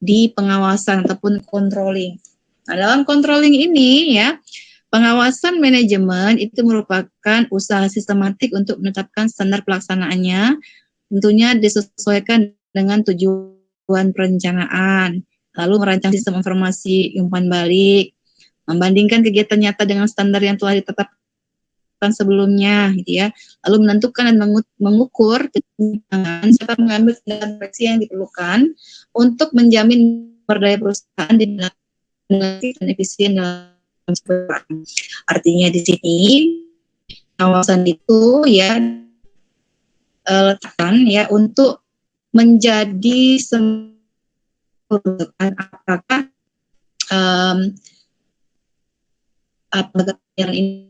di pengawasan ataupun controlling. Nah, dalam controlling ini ya, pengawasan manajemen itu merupakan usaha sistematik untuk menetapkan standar pelaksanaannya, tentunya disesuaikan dengan tujuan perencanaan, lalu merancang sistem informasi umpan balik, membandingkan kegiatan nyata dengan standar yang telah ditetapkan sebelumnya, gitu ya, lalu menentukan dan mengukur ketimpangan serta mengambil tindakan koreksi yang diperlukan untuk menjamin berdaya perusahaan dengan dan efisien dalam perusahaan. Artinya di sini kawasan itu ya letakkan ya untuk menjadi sempurna apakah apakah yang ini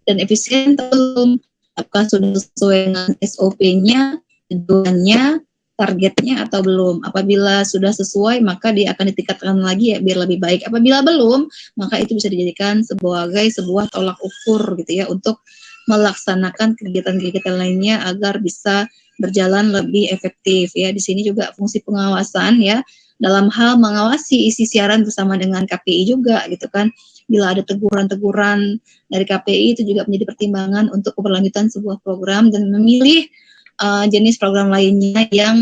dan efisien belum, apakah sudah sesuai dengan SOP-nya, tujuannya, targetnya atau belum. Apabila sudah sesuai, maka dia akan ditingkatkan lagi ya biar lebih baik. Apabila belum, maka itu bisa dijadikan sebagai sebuah tolak ukur gitu ya untuk melaksanakan kegiatan-kegiatan lainnya agar bisa berjalan lebih efektif ya. Di sini juga fungsi pengawasan ya dalam hal mengawasi isi siaran bersama dengan KPI juga gitu kan. Bila ada teguran-teguran dari KPI itu juga menjadi pertimbangan untuk keberlanjutan sebuah program dan memilih jenis program lainnya yang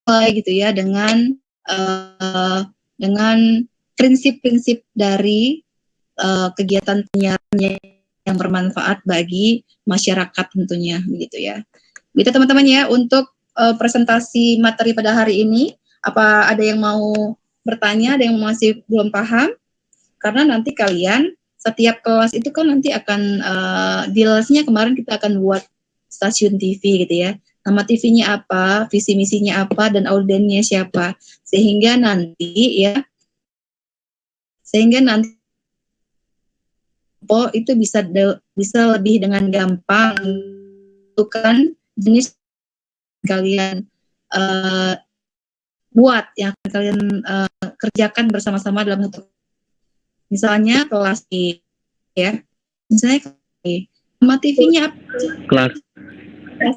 sesuai gitu ya dengan prinsip-prinsip dari kegiatan penyiaran yang bermanfaat bagi masyarakat tentunya begitu ya. Gitu teman-teman ya untuk presentasi materi pada hari ini. Apa ada yang mau bertanya, ada yang masih belum paham? Karena nanti kalian setiap kelas itu kan nanti akan di lesnya kemarin kita akan buat stasiun TV gitu ya. Nama TV-nya apa, visi misinya apa, dan audiennya siapa. Sehingga nanti itu bisa lebih dengan gampang menentukan jenis kalian buat yang kalian kerjakan bersama-sama dalam satu. Misalnya kelas D ya, misalnya nama TV-nya apa? Kelas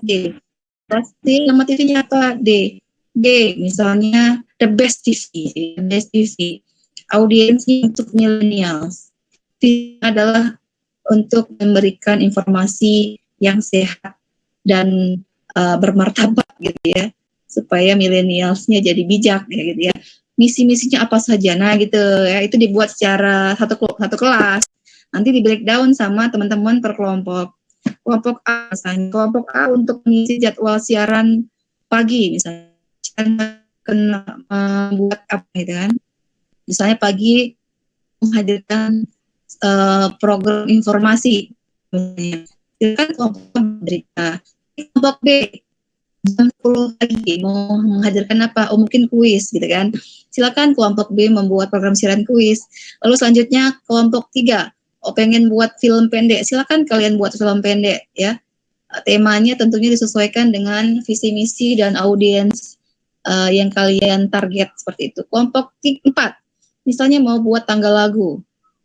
D. Kelas D, nama TV-nya apa? D. Misalnya The Best TV. Audiensnya untuk millennials. Ini adalah untuk memberikan informasi yang sehat dan bermartabat gitu ya, supaya millennialsnya jadi bijak ya gitu ya. Misi-misinya apa saja, nah gitu ya, itu dibuat secara satu kelas, nanti di breakdown sama teman-teman per kelompok. Kelompok A misalnya, kelompok A untuk mengisi jadwal siaran pagi misalnya, membuat apa gitu kan, misalnya pagi menghadirkan program informasi misalnya, silakan kelompok berita. Kelompok B jam 10 pagi mau menghadirkan apa? Mungkin kuis gitu kan. Silakan kelompok B membuat program siaran kuis. Lalu selanjutnya kelompok 3 pengen buat film pendek. Silakan kalian buat film pendek ya. Temanya tentunya disesuaikan dengan visi misi dan audiens yang kalian target seperti itu. Kelompok 4 misalnya mau buat tanggal lagu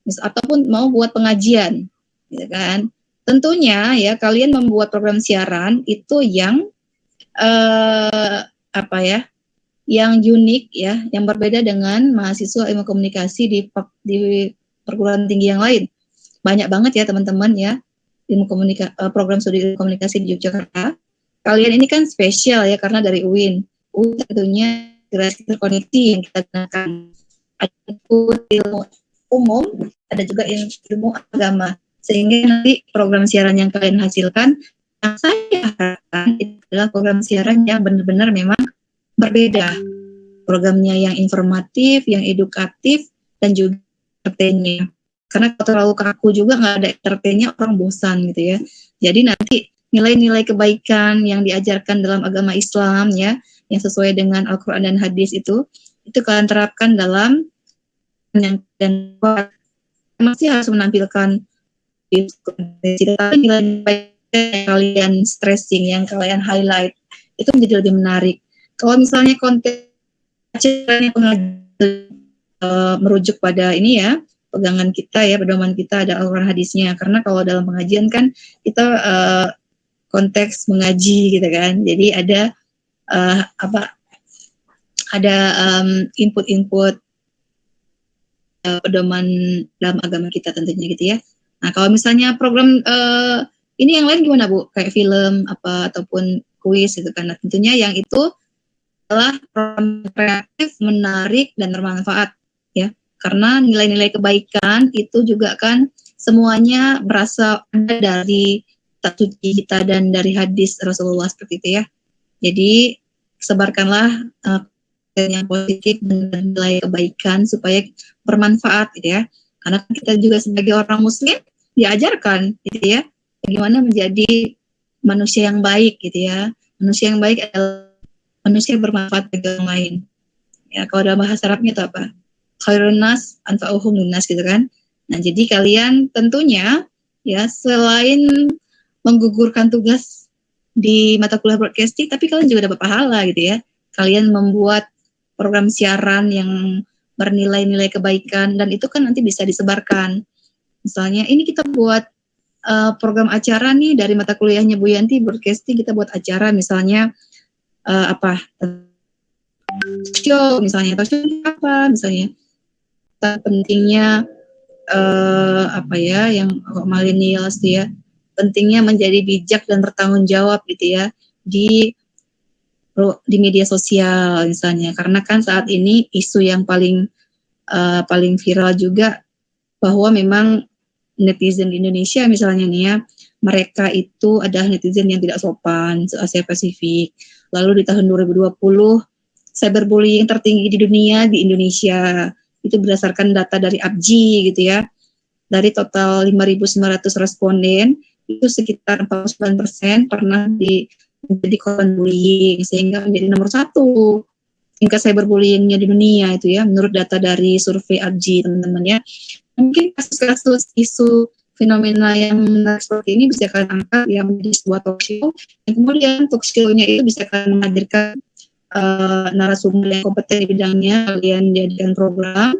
ataupun mau buat pengajian gitu kan. Tentunya ya kalian membuat program siaran itu yang yang unik ya, yang berbeda dengan mahasiswa ilmu komunikasi di perguruan tinggi yang lain. Banyak banget ya teman-teman ya program studi ilmu komunikasi di Yogyakarta. Kalian ini kan spesial ya karena dari UIN. UIN tentunya generasi terkoneksi yang kita gunakan. Ada ilmu umum, ada juga ilmu agama. Sehingga nanti program siaran yang kalian hasilkan, yang saya harapkan itu adalah program siaran yang benar-benar memang berbeda. Programnya yang informatif, yang edukatif, dan juga entertainnya. Karena kalau terlalu kaku juga nggak ada entertainnya, orang bosan gitu ya. Jadi nanti nilai-nilai kebaikan yang diajarkan dalam agama Islam ya, yang sesuai dengan Al-Quran dan Hadis itu kalian terapkan dalam dan masih harus menampilkan tapi nilai yang kalian stressing, yang kalian highlight itu menjadi lebih menarik. Kalau misalnya konten acaranya merujuk pada ini ya, pegangan kita ya, pedoman kita ada Al-Quran hadisnya. Karena kalau dalam pengajian kan kita konteks mengaji gitu kan. Jadi ada ada input-input pedoman dalam agama kita tentunya gitu ya. Nah kalau misalnya program ini yang lain gimana Bu? Kayak film apa ataupun kuis gitu kan. Nah, tentunya yang itu adalah program kreatif, menarik dan bermanfaat ya. Karena nilai-nilai kebaikan itu juga kan semuanya berasal dari kitab suci kita dan dari hadis Rasulullah seperti itu ya. Jadi sebarkanlah yang positif dan nilai kebaikan supaya bermanfaat gitu ya. Karena kita juga sebagai orang muslim diajarkan gitu ya bagaimana menjadi manusia yang baik gitu ya. Manusia yang baik adalah manusia yang bermanfaat bagi orang lain. Ya, kalau dalam bahasa Arabnya itu apa? Khairun nas anfa'uhum linnas gitu kan. Nah, jadi kalian tentunya ya selain menggugurkan tugas di mata kuliah broadcasting, tapi kalian juga dapat pahala gitu ya. Kalian membuat program siaran yang bernilai-nilai kebaikan dan itu kan nanti bisa disebarkan. Misalnya ini kita buat program acara nih dari mata kuliahnya Bu Yanti broadcasting, kita buat acara misalnya apa show misalnya atau show apa misalnya pentingnya apa ya yang millennials ya pentingnya menjadi bijak dan bertanggung jawab gitu ya di media sosial misalnya karena kan saat ini isu yang paling viral juga bahwa memang netizen di Indonesia misalnya nih ya mereka itu adalah netizen yang tidak sopan se-Asia Pasifik. Lalu di tahun 2020 cyberbullying tertinggi di dunia di Indonesia itu berdasarkan data dari APJI gitu ya. Dari total 5.900 responden itu sekitar 49% pernah menjadi korban bullying sehingga menjadi nomor 1 tingkat cyberbullyingnya di dunia itu ya menurut data dari survei APJI teman-teman ya. Mungkin kasus-kasus isu fenomena yang menarik seperti ini bisa kalian angkat yang menjadi sebuah talk show yang kemudian talk show-nya itu bisa kalian menghadirkan narasumber yang kompeten di bidangnya kalian jadikan program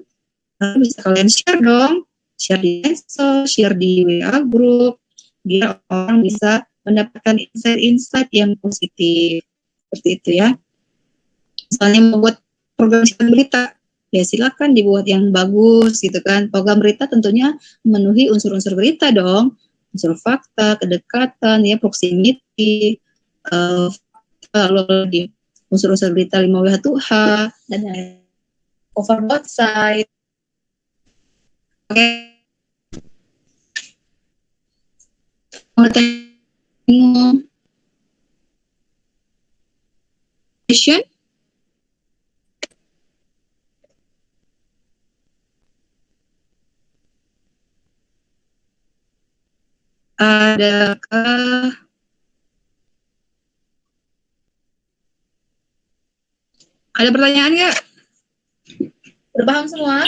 lalu bisa kalian share dong share di medsos, share di WA group biar orang bisa mendapatkan insight-insight yang positif seperti itu ya misalnya membuat program siaran berita ya silakan dibuat yang bagus gitu kan. Program berita tentunya memenuhi unsur-unsur berita dong. Unsur fakta, kedekatan, ya proximity, lalu di unsur-unsur berita 5W Tuha dan cover both side. Oke. Question? Adakah ada pertanyaan nggak? Udah paham semua?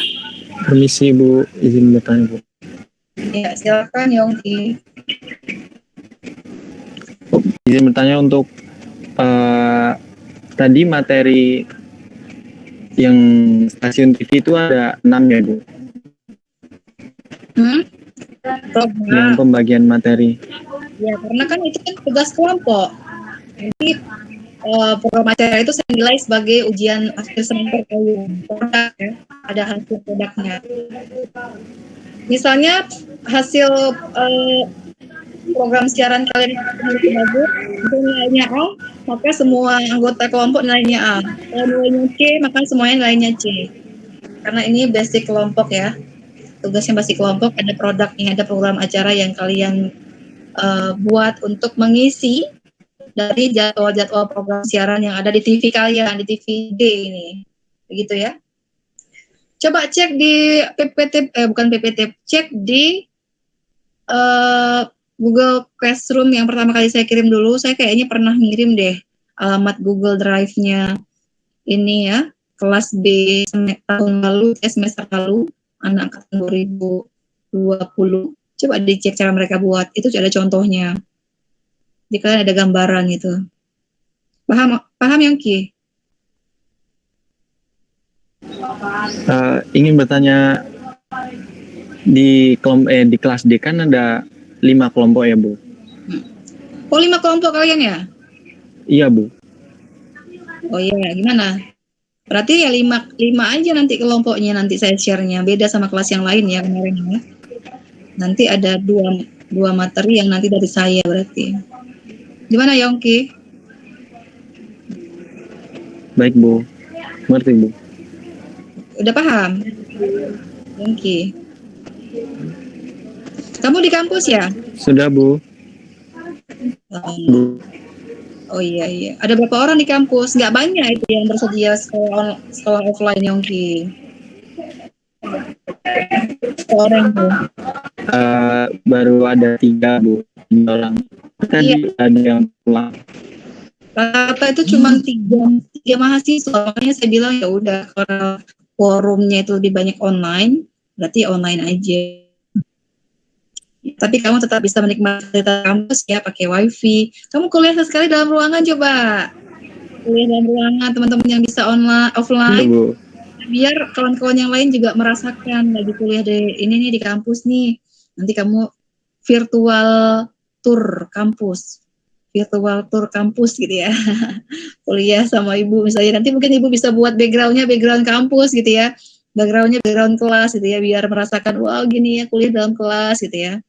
Permisi Bu, izin bertanya Bu. Ya silakan Yongki. Izin bertanya untuk tadi materi yang stasiun TV itu ada 6 ya Bu? Yang pembagian materi. Ya karena kan itu kan tugas kelompok. Jadi program acara itu saya nilai sebagai ujian akhir semester produk ya. Ada hasil produknya. Misalnya hasil program siaran kalian bagus, itu nilainya A, maka semua anggota kelompok nilainya A. Kalau nilainya C, maka semuanya nilainya C. Karena ini basic kelompok ya. Tugasnya basic kelompok, ada produknya, ada program acara yang kalian buat untuk mengisi dari jadwal-jadwal program siaran yang ada di TV kalian, di TVD ini. Begitu ya. Coba cek di PPT, bukan PPT, cek di Google Classroom yang pertama kali saya kirim dulu. Saya kayaknya pernah ngirim deh alamat Google Drive-nya ini ya, kelas B tahun lalu, semester lalu, anak angkatan 2020. Coba dicek cara mereka buat, itu ada contohnya. Jadi kalian ada gambaran itu. Paham Yongki? Ingin bertanya di kelas D kan ada 5 kelompok ya Bu? Oh 5 kelompok kalian ya? Iya Bu. Oh iya, gimana? Berarti ya lima aja nanti kelompoknya, nanti saya share-nya. Beda sama kelas yang lain ya kemarin ya. Nanti ada dua materi yang nanti dari saya berarti. Gimana Yongki? Baik Bu, ngerti Bu. Udah paham? Yongki. Kamu di kampus ya? Sudah Bu. Bu. Oh iya. Ada berapa orang di kampus? Nggak banyak itu yang bersedia sekolah offline Yongki. Orang Bu. Baru ada 3 Bu, 3 orang. Tadi ada yang pulang. Rata itu cuma tiga mahasiswa, makanya saya bilang ya udah kalau forumnya itu lebih banyak online, berarti online aja. Tapi kamu tetap bisa menikmati kampus ya pakai wifi. Kamu kuliah sekali dalam ruangan coba. Kuliah dalam ruangan, teman-teman yang bisa offline. Bu. Biar kawan-kawan yang lain juga merasakan lagi kuliah ini nih di kampus nih. Nanti kamu virtual tour kampus gitu ya. Kuliah sama ibu misalnya, nanti mungkin ibu bisa buat background kampus gitu ya, background kelas gitu ya, biar merasakan wow gini ya kuliah dalam kelas gitu ya.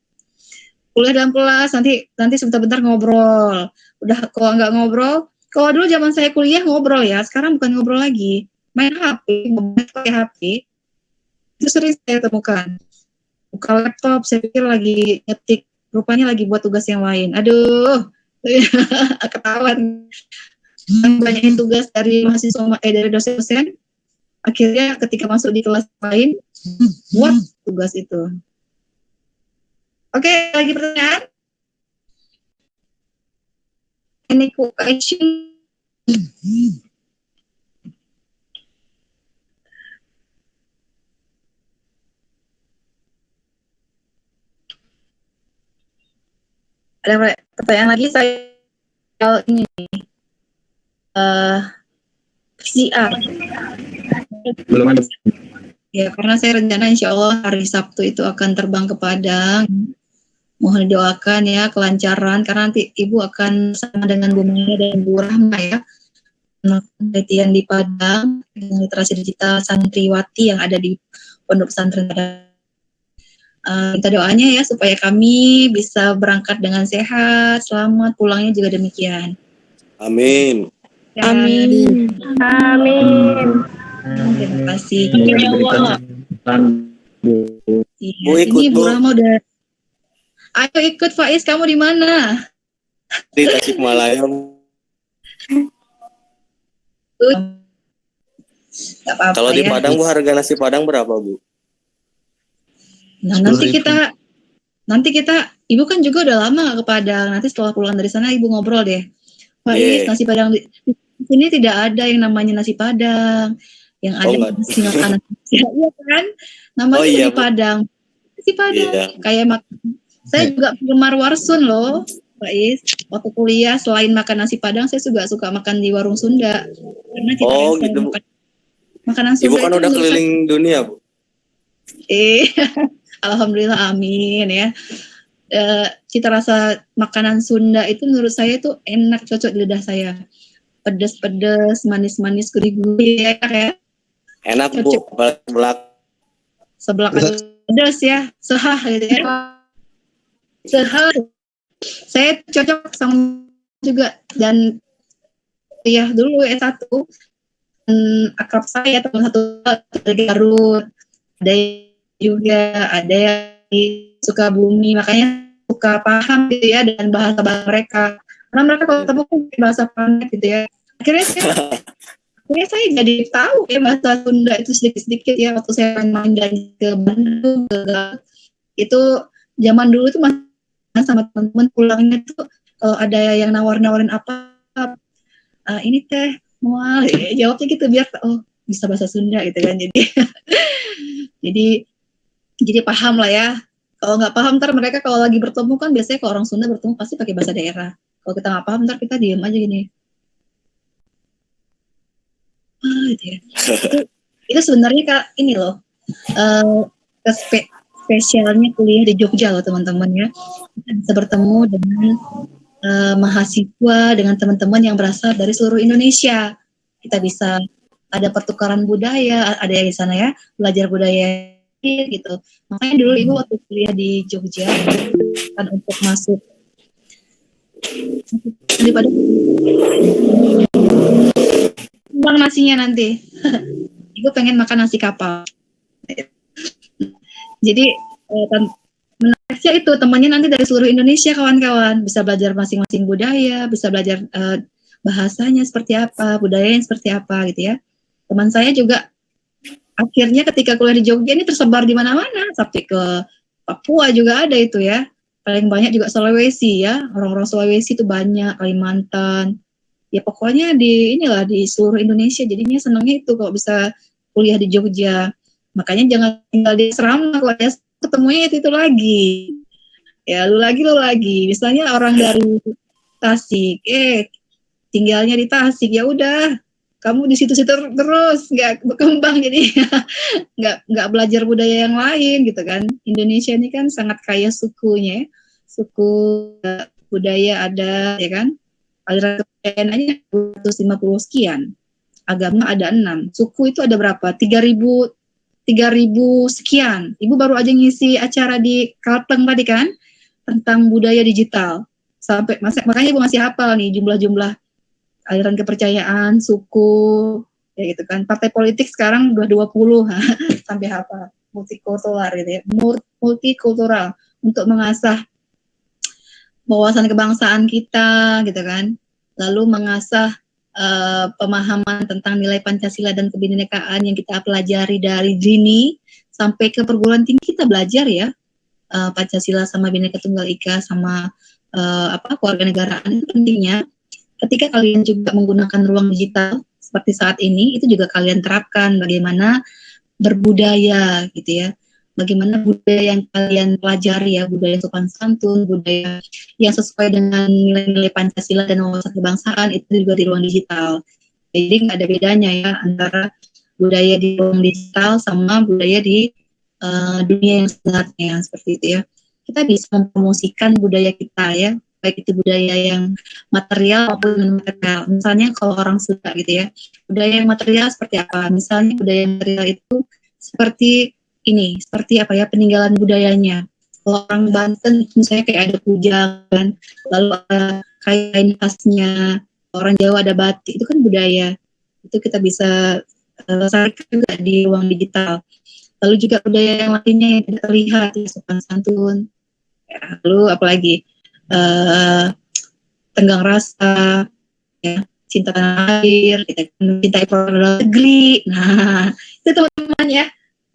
Kuliah dalam kelas nanti sebentar-bentar ngobrol. Udah kalau nggak ngobrol, kalau dulu zaman saya kuliah ngobrol ya, sekarang bukan ngobrol lagi, main HP, pakai HP. Itu sering saya temukan. Buka laptop, saya pikir lagi ngetik, rupanya lagi buat tugas yang lain. Aduh, ketahuan. Banyakin tugas dari mahasiswa, dari dosen-dosen. Akhirnya ketika masuk di kelas lain, buat tugas itu. Oke, lagi pertanyaan? Any question? Ada pertanyaan lagi saya ini PCR. Belum ada. Ya, karena saya rencana insya Allah hari Sabtu itu akan terbang ke Padang. Mohon didoakan ya kelancaran, karena nanti Ibu akan sama dengan Bu Maya dan Bu Rahma ya, penelitian di Padang dengan literasi digital santriwati yang ada di Pondok Pesantren Padang. Minta doanya ya supaya kami bisa berangkat dengan sehat, selamat, pulangnya juga demikian. Amin. Ya. Amin. Amin. Terima kasih. Bu ikut, ini Bu Bu. Rahma udah. Ayo ikut Faiz, kamu di mana? Di Tasikmalaya. Kalau di Padang Bu, harga nasi Padang berapa Bu? Nah nanti kita Ibu kan juga udah lama gak ke Padang. Nanti setelah pulang dari sana Ibu ngobrol deh. Faiz, nasi Padang di sini tidak ada yang namanya nasi Padang. Yang ada nasi makanan. Iya kan? Namanya nasi Padang. Nasi Padang. Iya. Kayak saya juga penggemar warsun loh, Faiz. Waktu kuliah selain makan nasi Padang, saya juga suka makan di warung Sunda. Karena kita gitu. Makanan Sunda. Ibu kan udah keliling dunia, Bu. Alhamdulillah, amin ya. Cita rasa makanan Sunda itu menurut saya itu enak, cocok di lidah saya. Pedas-pedas, manis-manis, gurih-gurih ya kayak. Enak cocok. Bu, seblak pedas ya, sehah gitu ya. Saya cocok sama juga, dan ya dulu S1 akrab saya teman satu dari Garut, ada juga ada yang di Sukabumi, makanya suka paham gitu ya dengan bahasa mereka, karena mereka kalau ketemu bahasa planet gitu ya. Akhirnya saya jadi tahu ya bahasa Sunda itu sedikit-sedikit ya, waktu saya main dari ke Bandung itu zaman dulu tuh masih sama teman-teman pulangnya tuh ada yang nawar-nawarin apa ini teh mual, jawabnya gitu biar bisa bahasa Sunda gitu kan. Jadi paham lah ya. Kalau nggak paham ntar mereka kalau lagi bertemu kan biasanya kalau orang Sunda bertemu pasti pakai bahasa daerah. Kalau kita nggak paham ntar kita diem aja gini. Gitu ya. itu sebenarnya Kak ini loh spesialnya kuliah di Jogja loh teman-teman ya. Kita bisa bertemu dengan mahasiswa, dengan teman-teman yang berasal dari seluruh Indonesia. Kita bisa ada pertukaran budaya, ada yang di sana ya, belajar budaya gitu. Makanya dulu ibu waktu kuliah di Jogja kan untuk masuk daripada uang nasinya nanti. Ibu pengen makan nasi kapal. Jadi menariknya itu temannya nanti dari seluruh Indonesia kawan-kawan, bisa belajar masing-masing budaya, bisa belajar bahasanya seperti apa, budayanya seperti apa gitu ya. Teman saya juga akhirnya ketika kuliah di Jogja ini tersebar di mana-mana, sampai ke Papua juga ada itu ya. Paling banyak juga Sulawesi ya, orang-orang Sulawesi itu banyak, Kalimantan. Ya pokoknya di inilah di seluruh Indonesia, jadinya senangnya itu kalau bisa kuliah di Jogja. Makanya jangan tinggal di asrama, kalau ya ketemunya itu lagi. Ya lu lagi. Misalnya orang dari Tasik, tinggalnya di Tasik, ya udah kamu di situ-situ terus, nggak berkembang, jadi nggak belajar budaya yang lain gitu kan. Indonesia ini kan sangat kaya sukunya, suku budaya ada ya kan. Aliran kepercayaan aja 250 sekian, agama ada 6, suku itu ada berapa? 3.000 sekian. Ibu baru aja ngisi acara di Kalteng tadi kan tentang budaya digital. Sampai makanya ibu masih hafal nih jumlah-jumlah aliran kepercayaan, suku, ya gitu kan. Partai politik sekarang udah 20 sampai hafal. Multikultural gitu ya. Multikultural untuk mengasah wawasan kebangsaan kita gitu kan. Lalu mengasah pemahaman tentang nilai Pancasila dan kebinekaan yang kita pelajari dari dini sampai ke perguruan tinggi kita belajar ya. Pancasila sama Bhinneka Tunggal Ika sama kewarganegaraan itu pentingnya. Ketika kalian juga menggunakan ruang digital seperti saat ini, itu juga kalian terapkan bagaimana berbudaya gitu ya. Bagaimana budaya yang kalian pelajari ya, budaya sopan santun, budaya yang sesuai dengan nilai-nilai Pancasila dan wawasan kebangsaan itu juga di ruang digital. Jadi nggak ada bedanya ya antara budaya di ruang digital sama budaya di dunia yang sebenarnya seperti itu ya. Kita bisa mempromosikan budaya kita ya, baik itu budaya yang material maupun non material. Misalnya kalau orang Sunda gitu ya, budaya yang material seperti apa? Misalnya budaya material itu seperti ini, seperti apa ya, peninggalan budayanya. Kalau orang Banten misalnya kayak ada pujangan, lalu ada kain khasnya, orang Jawa ada batik, itu kan budaya. Itu kita bisa lestarikan juga di ruang digital. Lalu juga budaya yang lainnya yang tidak terlihat, ya, sopan santun. Ya, lalu apalagi tenggang rasa, ya, cinta tanah air, kita mencintai produk negeri. Nah, itu teman-teman ya.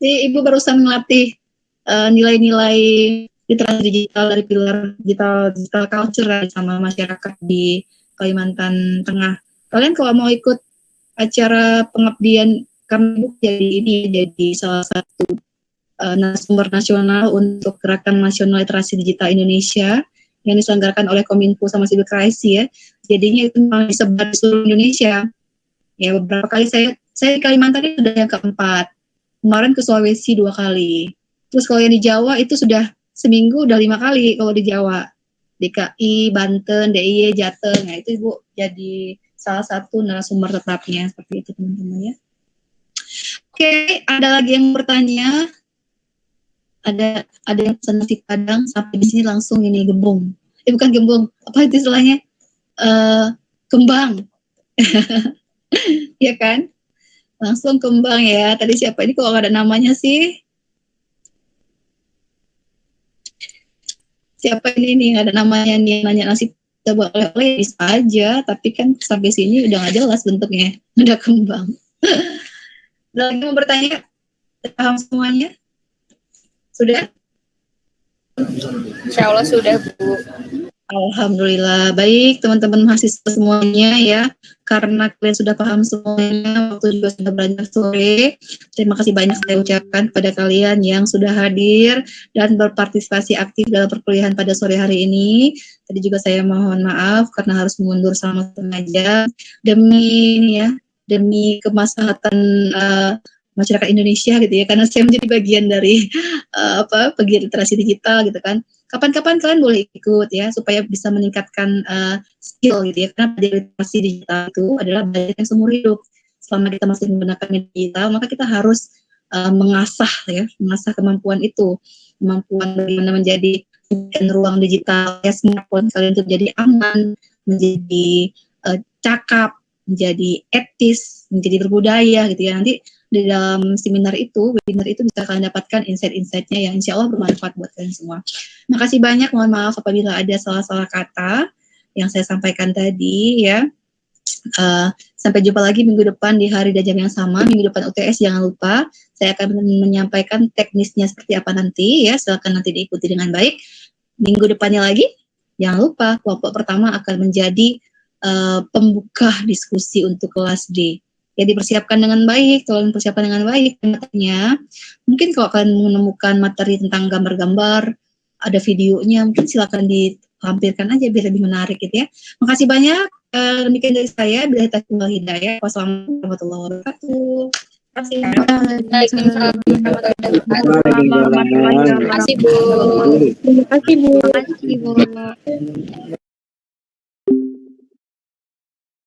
Jadi ibu barusan melatih nilai-nilai literasi digital dari pilar digital culture sama masyarakat di Kalimantan Tengah. Kalian kalau mau ikut acara pengabdian kami jadi salah satu narasumber nasional untuk Gerakan Nasional Literasi Digital Indonesia yang diselenggarakan oleh Kominfo sama Civil Crisis ya. Jadinya itu memang disebar di seluruh Indonesia. Ya beberapa kali saya di Kalimantan itu sudah yang keempat. Kemarin ke Sulawesi 2 kali. Terus kalau yang di Jawa itu sudah seminggu udah 5 kali kalau di Jawa. DKI, Banten, DIY, Jateng. Nah itu Ibu jadi salah satu narasumber tetapnya seperti itu teman-teman ya. Oke, ada lagi yang bertanya? Ada yang pesan nasi Padang sampai di sini langsung ini gembung. Bukan gembung, apa itu istilahnya? Kembang. Ya kan? Langsung kembang ya. Tadi siapa ini kok nggak ada namanya sih? Siapa ini nih nggak ada namanya nih, nanya nasi coba oleh bisa aja, tapi kan sampai sini udah nggak jelas bentuknya, udah kembang. Lagi mau bertanya, paham semuanya? Sudah? Insya Allah sudah, Bu. Alhamdulillah. Baik, teman-teman mahasiswa semuanya ya. Karena kalian sudah paham semuanya, waktu juga sudah belajar sore. Terima kasih banyak saya ucapkan kepada kalian yang sudah hadir dan berpartisipasi aktif dalam perkuliahan pada sore hari ini. Tadi juga saya mohon maaf karena harus mundur selama setengah jam demi kemaslahatan masyarakat Indonesia gitu ya, karena saya menjadi bagian dari pegiat literasi digital gitu kan. Kapan-kapan kalian boleh ikut ya supaya bisa meningkatkan skill gitu ya, karena literasi digital itu adalah belajar yang seumur hidup. selama kita masih menggunakan media digital, maka kita harus mengasah kemampuan itu, kemampuan bagaimana menjadi ruang digital smartphone kalian itu menjadi aman, menjadi cakap, menjadi etis, menjadi berbudaya gitu ya. Nanti di dalam seminar itu, webinar itu bisa kalian dapatkan insight-insightnya yang insya Allah bermanfaat buat kalian semua. Makasih banyak, mohon maaf apabila ada salah-salah kata yang saya sampaikan tadi ya. Sampai jumpa lagi minggu depan di hari dan jam yang sama. Minggu depan UTS jangan lupa. Saya akan menyampaikan teknisnya seperti apa nanti ya. Silakan nanti diikuti dengan baik. Minggu depannya lagi, jangan lupa kelompok pertama akan menjadi pembuka diskusi untuk kelas D. Ya dipersiapkan dengan baik. Kalau dipersiapkan dengan baik, matanya mungkin kalau kalian menemukan materi tentang gambar-gambar, ada videonya, mungkin silakan ditampilkan aja biar lebih menarik gitu ya. Makasih banyak. Demikian dari saya. Bila taufiq wal hidayah. Wassalamualaikum warahmatullahi wabarakatuh. Terima kasih, Bu.